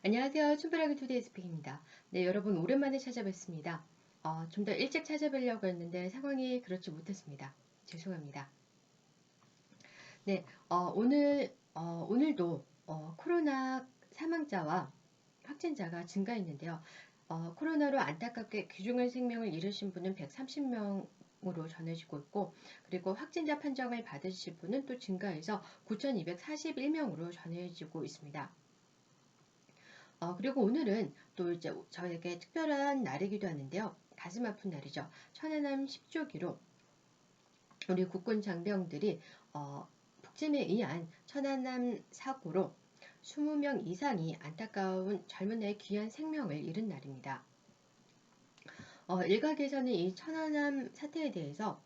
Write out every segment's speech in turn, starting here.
안녕하세요. 춘브라기 투데이 스픽입니다. 네, 여러분 오랜만에 찾아뵙습니다. 좀 더 일찍 찾아뵈려고 했는데 상황이 그렇지 못했습니다. 죄송합니다. 네, 오늘도 코로나 사망자와 확진자가 증가했는데요. 코로나로 안타깝게 귀중한 생명을 잃으신 분은 130명으로 전해지고 있고, 그리고 확진자 판정을 받으실 분은 또 증가해서 9,241명으로 전해지고 있습니다. 그리고 오늘은 또 이제 저에게 특별한 날이기도 하는데요. 가슴 아픈 날이죠. 천안함 10조기로 우리 국군 장병들이 북침에 의한 천안함 사고로 20명 이상이 안타까운 젊은 나이에 귀한 생명을 잃은 날입니다. 일각에서는 이 천안함 사태에 대해서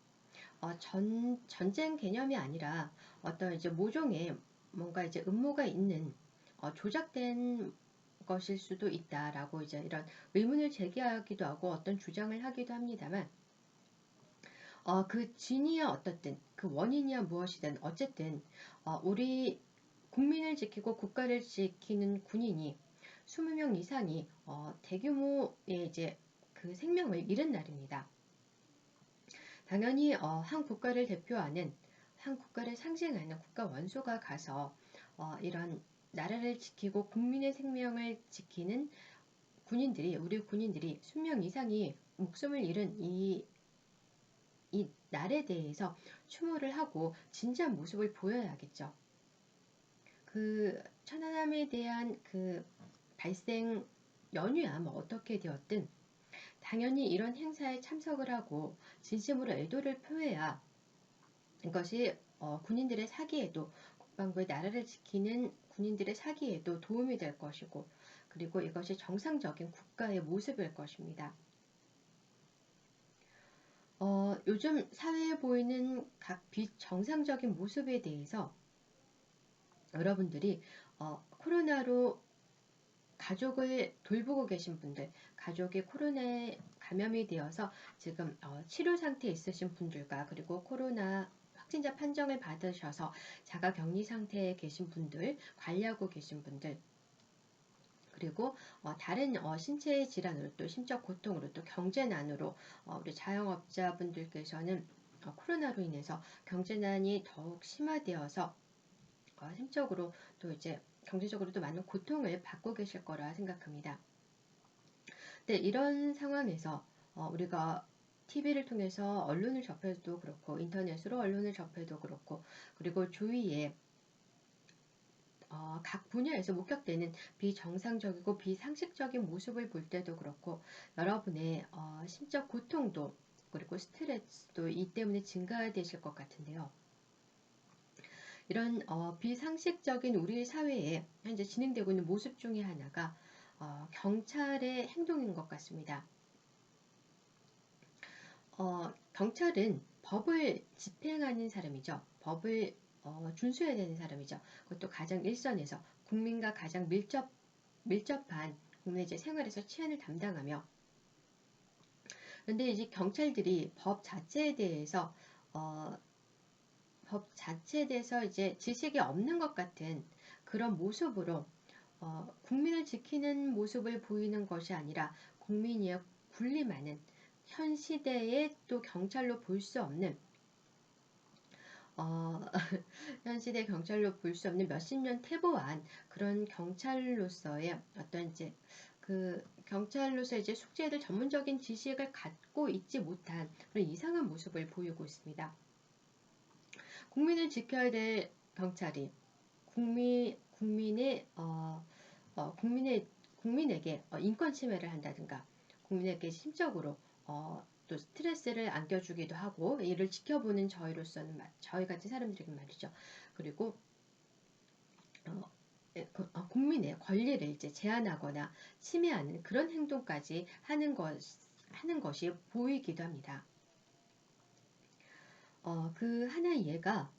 전쟁 개념이 아니라 어떤 이제 모종의 뭔가 이제 음모가 있는 조작된 것일 수도 있다라고 이제 이런 의문을 제기하기도 하고 어떤 주장을 하기도 합니다만 그 진이야 어떻든 그 원인이야 무엇이든 어쨌든 우리 국민을 지키고 국가를 지키는 군인이 20명 이상이 대규모의 이제 그 생명을 잃은 날입니다. 당연히 한 국가를 대표하는 한 국가를 상징하는 국가 원소가 가서 이런 나라를 지키고 국민의 생명을 지키는 군인들이 우리 군인들이 20명 이상이 목숨을 잃은 이 날에 대해서 추모를 하고 진지한 모습을 보여야겠죠. 그 천안함에 대한 그 발생 연유야 뭐 어떻게 되었든 당연히 이런 행사에 참석을 하고 진심으로 애도를 표해야 이것이 군인들의 사기에도 국방부의 나라를 지키는 군인들의 사기에도 도움이 될 것이고 그리고 이것이 정상적인 국가의 모습일 것입니다. 요즘 사회에 보이는 각 비정상적인 모습에 대해서 여러분들이 코로나로 가족을 돌보고 계신 분들, 가족이 코로나에 감염이 되어서 지금 치료 상태에 있으신 분들과 그리고 코로나 확진자 판정을 받으셔서 자가 격리 상태에 계신 분들, 관리하고 계신 분들, 그리고 다른 신체 질환으로 또 심적 고통으로 또 경제난으로 우리 자영업자분들께서는 코로나로 인해서 경제난이 더욱 심화되어서 심적으로 또 이제 경제적으로도 많은 고통을 받고 계실 거라 생각합니다. 네, 이런 상황에서 우리가 TV를 통해서 언론을 접해도 그렇고 인터넷으로 언론을 접해도 그렇고 그리고 주위에 각 분야에서 목격되는 비정상적이고 비상식적인 모습을 볼 때도 그렇고 여러분의 심적 고통도 그리고 스트레스도 이 때문에 증가되실 것 같은데요. 이런 비상식적인 우리 사회에 현재 진행되고 있는 모습 중에 하나가 경찰의 행동인 것 같습니다. 경찰은 법을 집행하는 사람이죠. 법을 준수해야 되는 사람이죠. 그것도 가장 일선에서 국민과 가장 밀접한 국민의 이제 생활에서 치안을 담당하며 그런데 이제 경찰들이 법 자체에 대해서 이제 지식이 없는 것 같은 그런 모습으로 국민을 지키는 모습을 보이는 것이 아니라 국민이 군림하는 현 시대에 또 경찰로 볼 수 없는 어, 현 시대 경찰로 볼 수 없는 몇십 년 퇴보한 그런 경찰로서의 어떤 이제 그 경찰로서 이제 숙제를 전문적인 지식을 갖고 있지 못한 그런 이상한 모습을 보이고 있습니다. 국민을 지켜야 될 경찰이 국민의 국민에게 인권 침해를 한다든가 국민에게 심적으로 또 스트레스를 안겨주기도 하고 이를 지켜보는 저희로서는 저희 같은 사람들에게 말이죠. 그리고 국민의 권리를 이제 제한하거나 침해하는 그런 행동까지 하는 것이 보이기도 합니다. 그 하나의 예가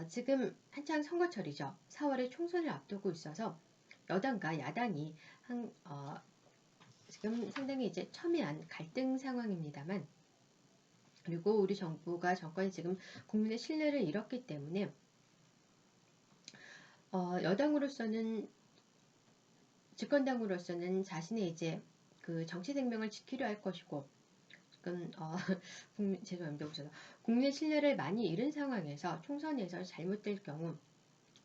지금 한창 선거철이죠. 4월에 총선을 앞두고 있어서 여당과 야당이 지금 상당히 이제 첨예한 갈등 상황입니다만 그리고 우리 정권이 지금 국민의 신뢰를 잃었기 때문에 여당으로서는 집권당으로서는 자신의 이제 그 정치 생명을 지키려 할 것이고, 지금 죄송합니다. 우선 국민 신뢰를 많이 잃은 상황에서 총선에서 잘못될 경우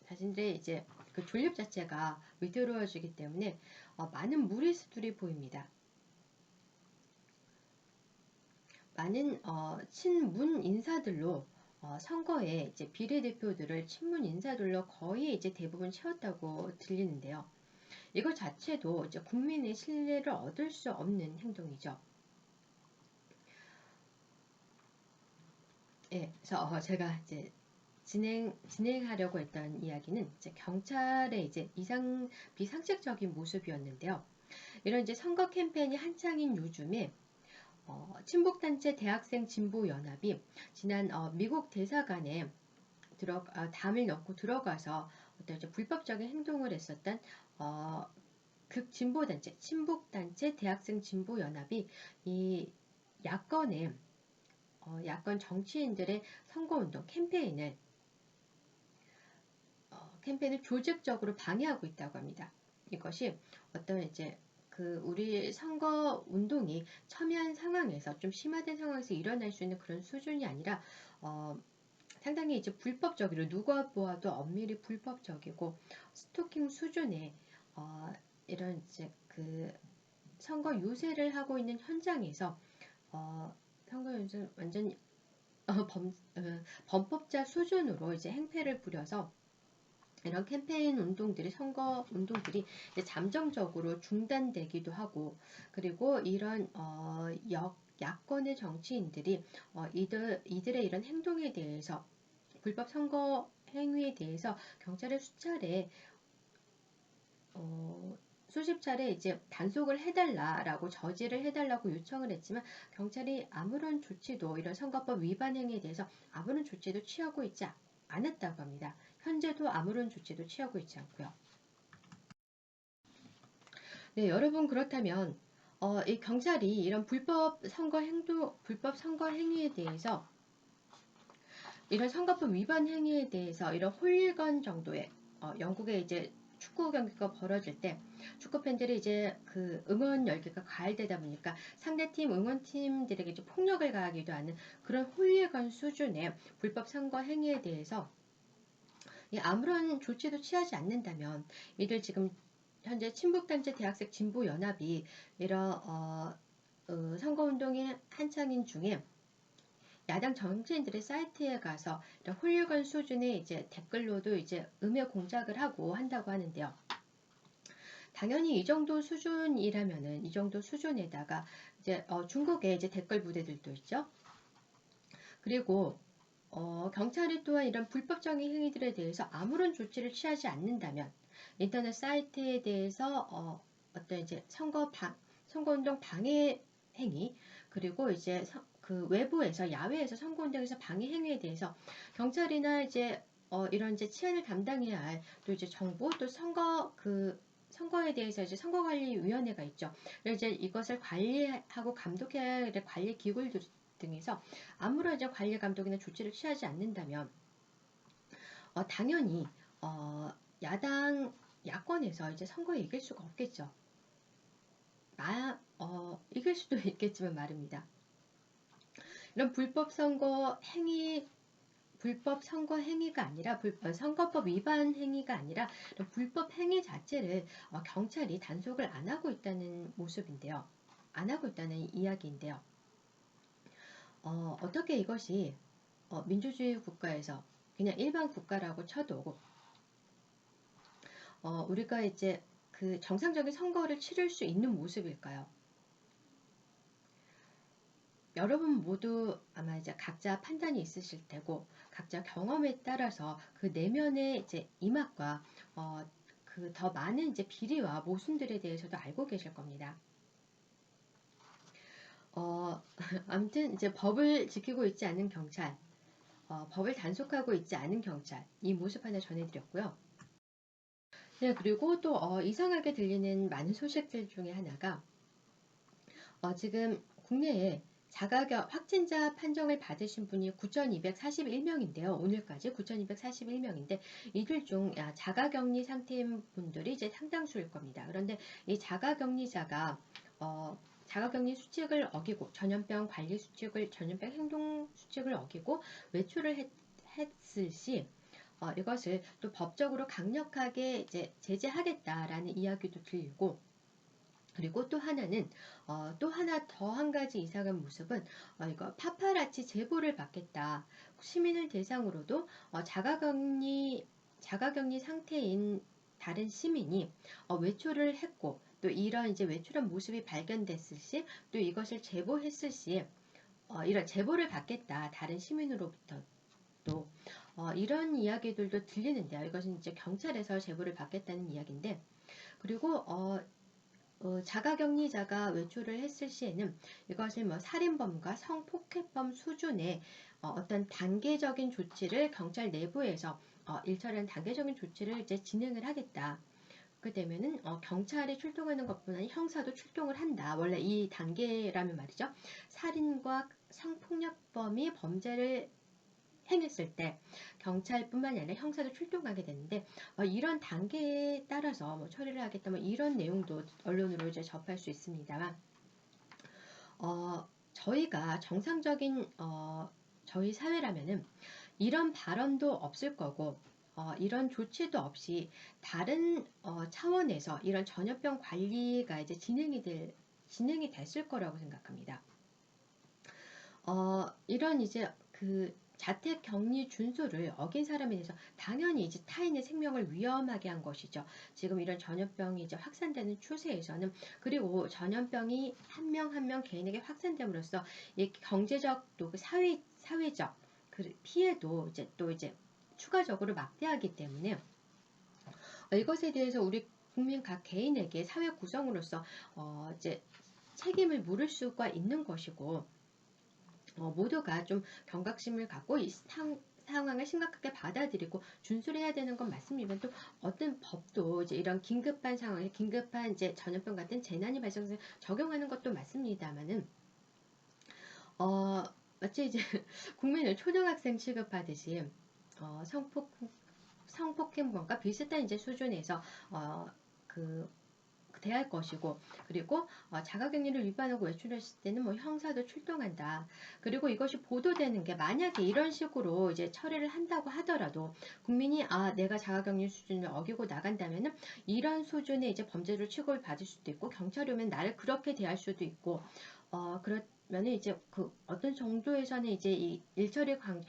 자신들의 이제 그 존립 자체가 위태로워지기 때문에 많은 무리수들이 보입니다. 많은 친문 인사들로 선거에 이제 비례대표들을 친문 인사들로 거의 이제 대부분 채웠다고 들리는데요. 이거 자체도 이제 국민의 신뢰를 얻을 수 없는 행동이죠. 예, 그래서 제가 이제 진행하려고 했던 이야기는 이제 경찰의 이제 비상식적인 모습이었는데요. 이런 이제 선거 캠페인이 한창인 요즘에 친북단체 대학생 진보연합이 지난 미국 대사관에 담을 넣고 들어가서 어떤 이제 불법적인 행동을 했었던 극진보단체, 친북단체 대학생 진보연합이 이 야권의 야권 정치인들의 선거운동 캠페인을 조직적으로 방해하고 있다고 합니다. 이것이 어떤 이제 그 우리 선거 운동이 첨예한 상황에서 좀 심화된 상황에서 일어날 수 있는 그런 수준이 아니라 상당히 이제 불법적이고 누가 보아도 엄밀히 불법적이고 스토킹 수준의 이런 이제 그 선거 유세를 하고 있는 현장에서 선거 유세 완전 범법자 수준으로 이제 행패를 부려서 이런 캠페인 운동들이 선거 운동들이 이제 잠정적으로 중단되기도 하고, 그리고 이런 야권의 정치인들이 이들의 이런 행동에 대해서 불법 선거 행위에 대해서 경찰에 수십 차례 이제 단속을 해달라라고 저지를 해달라고 요청을 했지만 경찰이 아무런 조치도 이런 선거법 위반 행위에 대해서 아무런 조치도 취하고 있지 않았다고 합니다. 현재도 아무런 조치도 취하고 있지 않고요. 네, 여러분 그렇다면 이 경찰이 이런 불법 선거 행위에 대해서 이런 선거법 위반 행위에 대해서 이런 홀리건 정도의 영국에 이제 축구 경기가 벌어질 때 축구 팬들이 이제 그 응원 열기가 가열되다 보니까 상대팀 응원팀들에게 좀 폭력을 가하기도 하는 그런 홀리건 수준의 불법 선거 행위에 대해서 아무런 조치도 취하지 않는다면 이들 지금 현재 친북단체 대학생 진보연합이 이런 선거운동의 한창인 중에 야당 정치인들의 사이트에 가서 이런 훌륭한 수준의 이제 댓글로도 이제 음해 공작을 하고 한다고 하는데요. 당연히 이 정도 수준이라면은 이 정도 수준에다가 이제 중국의 이제 댓글 부대들도 있죠. 그리고 경찰이 또한 이런 불법적인 행위들에 대해서 아무런 조치를 취하지 않는다면 인터넷 사이트에 대해서 어떤 이제 선거운동 방해 행위 그리고 이제 그 외부에서 야외에서 선거운동에서 방해 행위에 대해서 경찰이나 이제 이런 이제 치안을 담당해야 할 또 이제 정부 또 선거에 대해서 이제 선거관리위원회가 있죠. 이제 이것을 관리하고 감독해야 할 관리 기구들 등에서 아무런 이제 관리 감독이나 조치를 취하지 않는다면 당연히 야권에서 이제 선거에 이길 수가 없겠죠. 이길 수도 있겠지만 말입니다. 이런 불법 선거 행위가 아니라 선거법 위반 행위가 아니라 이런 불법 행위 자체를 경찰이 단속을 안 하고 있다는 모습인데요. 안 하고 있다는 이야기인데요. 어떻게 이것이 민주주의 국가에서 그냥 일반 국가라고 쳐도 우리가 이제 그 정상적인 선거를 치를 수 있는 모습일까요? 여러분 모두 아마 이제 각자 판단이 있으실 테고 각자 경험에 따라서 그 내면의 이제 이맛과 그 더 많은 이제 비리와 모순들에 대해서도 알고 계실 겁니다. 아무튼 이제 법을 지키고 있지 않은 경찰, 법을 단속하고 있지 않은 경찰 이 모습 하나 전해드렸고요. 네, 그리고 또 이상하게 들리는 많은 소식들 중에 하나가 지금 국내에 확진자 판정을 받으신 분이 9,241명인데요. 오늘까지 9,241명인데 이들 중 자가격리 상태인 분들이 이제 상당수일 겁니다. 그런데 이 자가격리 수칙을 어기고 전염병 행동 수칙을 어기고 외출을 했을 시 이것을 또 법적으로 강력하게 이제 제재하겠다라는 이야기도 들리고, 그리고 또 하나는 또 하나 더 한 가지 이상한 모습은 이거 파파라치 제보를 받겠다. 시민을 대상으로도 자가격리 상태인 다른 시민이 외출을 했고 또 이런 이제 외출한 모습이 발견됐을 시 또 이것을 제보했을 시 이런 제보를 받겠다. 다른 시민으로부터 또 이런 이야기들도 들리는데요. 이것은 이제 경찰에서 제보를 받겠다는 이야기인데, 그리고 자가격리자가 외출을 했을 시에는 이것을 뭐 살인범과 성폭행범 수준의 어떤 단계적인 조치를 경찰 내부에서 일처리한 단계적인 조치를 이제 진행을 하겠다. 그 되면은 경찰이 출동하는 것뿐 아니라 형사도 출동을 한다. 원래 이 단계라면 말이죠. 살인과 성폭력범이 범죄를 행했을 때 경찰뿐만이 아니라 형사도 출동하게 되는데 이런 단계에 따라서 뭐 처리를 하겠다 뭐 이런 내용도 언론으로 이제 접할 수 있습니다만, 저희가 정상적인 저희 사회라면은 이런 발언도 없을 거고 이런 조치도 없이 다른 차원에서 이런 전염병 관리가 이제 진행이 됐을 거라고 생각합니다. 이런 이제 그 자택 격리 준수를 어긴 사람에 대해서 당연히 이제 타인의 생명을 위험하게 한 것이죠. 지금 이런 전염병이 이제 확산되는 추세에서는, 그리고 전염병이 한 명 한 명 개인에게 확산됨으로써 이 경제적 또 그 사회적 그 피해도 이제 또 이제 추가적으로 막대하기 때문에 이것에 대해서 우리 국민 각 개인에게 사회 구성으로서 이제 책임을 물을 수가 있는 것이고, 모두가 좀 경각심을 갖고 이 상황을 심각하게 받아들이고 준수를 해야 되는 건 맞습니다. 또 어떤 법도 이제 이런 긴급한 상황에 긴급한 이제 전염병 같은 재난이 발생해서 적용하는 것도 맞습니다만은 마치 이제 국민을 초등학생 취급하듯이 성폭행범과 비슷한 이제 수준에서 그 대할 것이고, 그리고 자가격리를 위반하고 외출했을 때는 뭐 형사도 출동한다. 그리고 이것이 보도되는 게 만약에 이런 식으로 이제 처리를 한다고 하더라도 국민이 내가 자가격리 수준을 어기고 나간다면은 이런 수준의 이제 범죄를 취급을 받을 수도 있고 경찰이 오면 나를 그렇게 대할 수도 있고 그러면은 이제 그 어떤 정도에서는 이제 이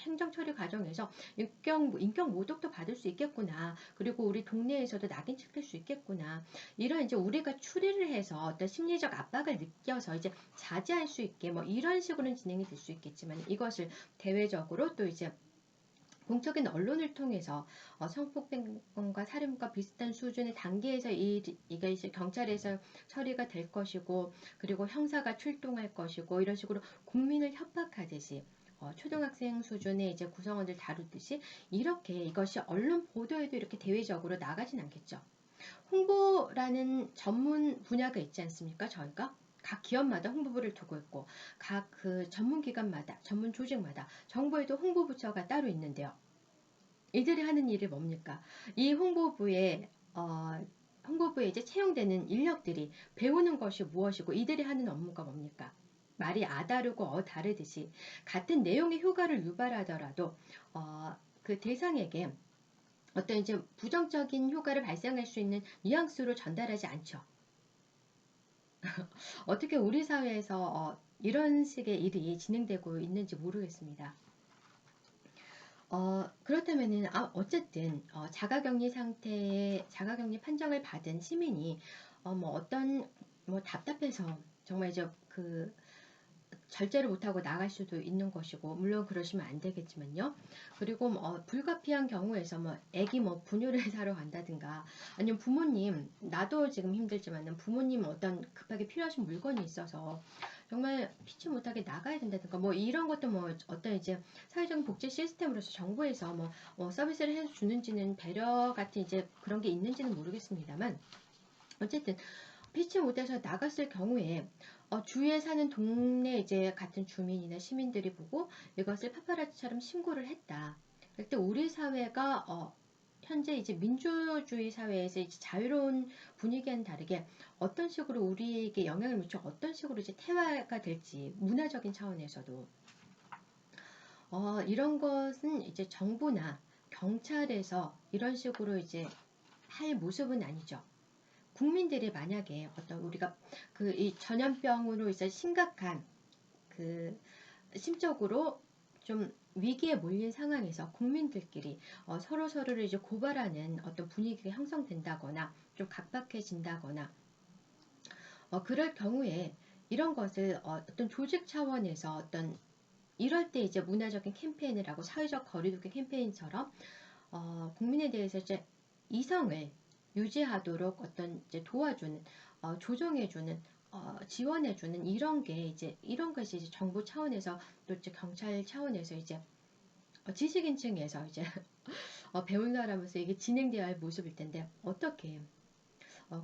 행정 처리 과정에서 인격 모독도 받을 수 있겠구나. 그리고 우리 동네에서도 낙인 찍힐 수 있겠구나. 이런 이제 우리가 추리를 해서 어떤 심리적 압박을 느껴서 이제 자제할 수 있게 뭐 이런 식으로는 진행이 될 수 있겠지만, 이것을 대외적으로 또 이제 공적인 언론을 통해서 성폭행과 살인과 비슷한 수준의 단계에서 이게 이제 경찰에서 처리가 될 것이고, 그리고 형사가 출동할 것이고, 이런 식으로 국민을 협박하듯이 초등학생 수준의 이제 구성원들 다루듯이 이렇게 이것이 언론 보도에도 이렇게 대외적으로 나가진 않겠죠. 홍보라는 전문 분야가 있지 않습니까? 저희가 각 기업마다 홍보부를 두고 있고 각 그 전문 기관마다 전문 조직마다 정부에도 홍보부처가 따로 있는데요. 이들이 하는 일이 뭡니까? 이 홍보부에 이제 채용되는 인력들이 배우는 것이 무엇이고 이들이 하는 업무가 뭡니까? 말이 다르고 다르듯이 같은 내용의 효과를 유발하더라도 그 대상에게 어떤 이제 부정적인 효과를 발생할 수 있는 뉘앙스로 전달하지 않죠. 어떻게 우리 사회에서 이런 식의 일이 진행되고 있는지 모르겠습니다. 그렇다면은 어쨌든 자가격리 판정을 받은 시민이 뭐 어떤 뭐 답답해서 정말 이제 그 절제를 못하고 나갈 수도 있는 것이고, 물론 그러시면 안 되겠지만요. 그리고 불가피한 경우에서 뭐 애기 뭐 분유를 사러 간다든가, 아니면 부모님, 나도 지금 힘들지만은 부모님 어떤 급하게 필요하신 물건이 있어서 정말 피치 못하게 나가야 된다든가, 뭐 이런 것도 뭐 어떤 이제 사회적인 복지 시스템으로서 정부에서 뭐 서비스를 해주는지는 배려 같은 이제 그런 게 있는지는 모르겠습니다만, 어쨌든 피치 못해서 나갔을 경우에 주위에 사는 동네 이제 같은 주민이나 시민들이 보고 이것을 파파라치처럼 신고를 했다. 그때 우리 사회가 현재 이제 민주주의 사회에서 이제 자유로운 분위기와는 다르게 어떤 식으로 우리에게 영향을 미쳐 어떤 식으로 이제 태화가 될지 문화적인 차원에서도 이런 것은 이제 정부나 경찰에서 이런 식으로 이제 할 모습은 아니죠. 국민들이 만약에 어떤 우리가 그 이 전염병으로 이제 심각한 그 심적으로 좀 위기에 몰린 상황에서 국민들끼리 서로 서로를 이제 고발하는 어떤 분위기가 형성된다거나 좀 각박해진다거나 그럴 경우에 이런 것을 어떤 조직 차원에서 어떤 이럴 때 이제 문화적인 캠페인을 하고 사회적 거리두기 캠페인처럼 국민에 대해서 이제 이성을 유지하도록 어떤 이제 도와주는 조정해주는 지원해주는 이런 게 이제 이런 것이 이제 정부 차원에서 또 이제 경찰 차원에서 이제 지식인층에서 이제 배운다라면서 이게 진행되어야 할 모습일 텐데 어떻게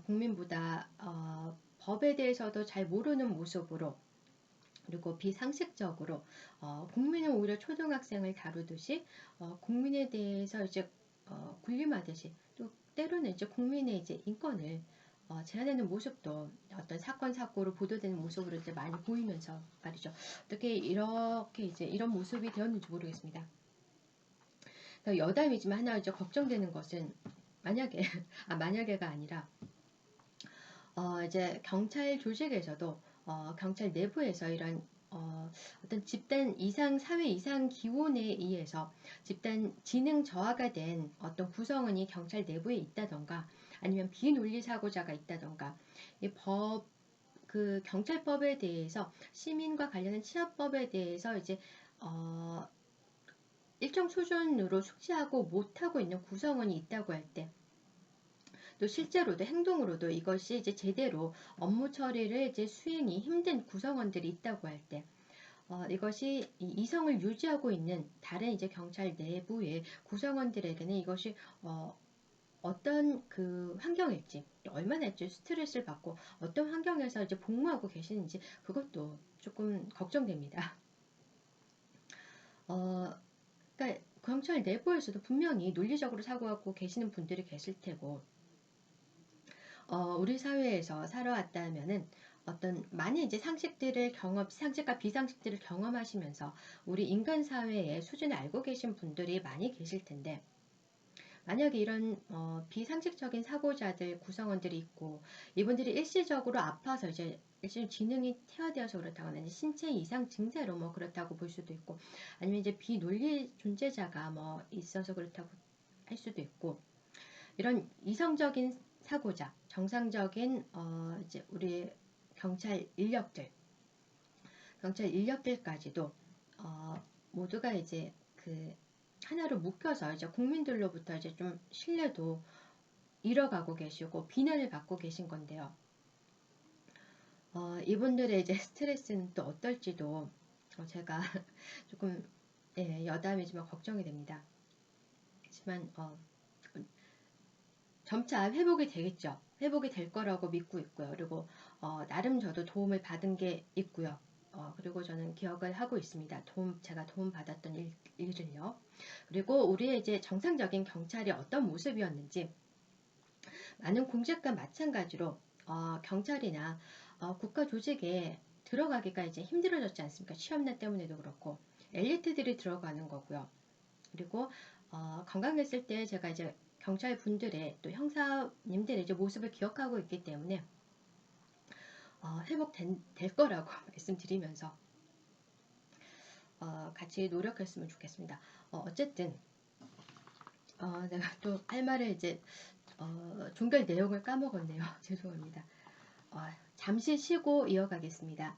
국민보다 법에 대해서도 잘 모르는 모습으로 그리고 비상식적으로 국민은 오히려 초등학생을 다루듯이 국민에 대해서 이제 군림하듯이 또 때로는 이제 국민의 이제 인권을 제한하는 모습도 어떤 사건 사고로 보도되는 모습으로 이제 많이 보이면서 말이죠. 어떻게 이렇게 이제 이런 모습이 되었는지 모르겠습니다. 여담이지만 하나 이제 걱정되는 것은 만약에 만약에가 아니라 이제 경찰 조직에서도 경찰 내부에서 이런 어떤 집단 이상 사회 이상 기온에 의해서 집단 지능 저하가 된 어떤 구성원이 경찰 내부에 있다던가 아니면 비논리 사고자가 있다던가 그 경찰법에 대해서 시민과 관련한 치안법에 대해서 이제 일정 수준으로 숙지하고 못하고 있는 구성원이 있다고 할 때 또 실제로도 행동으로도 이것이 이제 제대로 업무 처리를 이제 수행이 힘든 구성원들이 있다고 할 때 이것이 이성을 유지하고 있는 다른 이제 경찰 내부의 구성원들에게는 이것이 어떤 그 환경일지 얼마나 이제 스트레스를 받고 어떤 환경에서 이제 복무하고 계시는지 그것도 조금 걱정됩니다. 그러니까 경찰 내부에서도 분명히 논리적으로 사고하고 계시는 분들이 계실 테고 우리 사회에서 살아왔다면은 어떤 많은 이제 상식과 비상식들을 경험하시면서 우리 인간 사회의 수준을 알고 계신 분들이 많이 계실 텐데, 만약에 이런 비상식적인 사고자들 구성원들이 있고 이분들이 일시적으로 아파서 이제 일시 지능이 퇴화되어서 그렇다거나 이제 신체 이상 증세로 뭐 그렇다고 볼 수도 있고 아니면 이제 비논리 존재자가 뭐 있어서 그렇다고 할 수도 있고 이런 이성적인 사고자, 정상적인 이제 우리 경찰 인력들까지도 모두가 이제 그 하나로 묶여서 이제 국민들로부터 이제 좀 신뢰도 잃어가고 계시고 비난을 받고 계신 건데요. 이분들의 이제 스트레스는 또 어떨지도 제가 조금 여담이지만 걱정이 됩니다. 하지만 점차 회복이 되겠죠. 회복이 될 거라고 믿고 있고요. 그리고 나름 저도 도움을 받은 게 있고요. 그리고 저는 기억을 하고 있습니다. 제가 도움 받았던 일을요. 그리고 우리의 이제 정상적인 경찰이 어떤 모습이었는지 많은 공직과 마찬가지로 경찰이나 국가 조직에 들어가기가 이제 힘들어졌지 않습니까? 취업난 때문에도 그렇고 엘리트들이 들어가는 거고요. 그리고 건강했을 때 제가 이제 경찰 분들의 또 형사님들의 이제 모습을 기억하고 있기 때문에 회복될 거라고 말씀드리면서 같이 노력했으면 좋겠습니다. 어쨌든 내가 또 할 말을 이제 종결 내용을 까먹었네요. 죄송합니다. 잠시 쉬고 이어가겠습니다.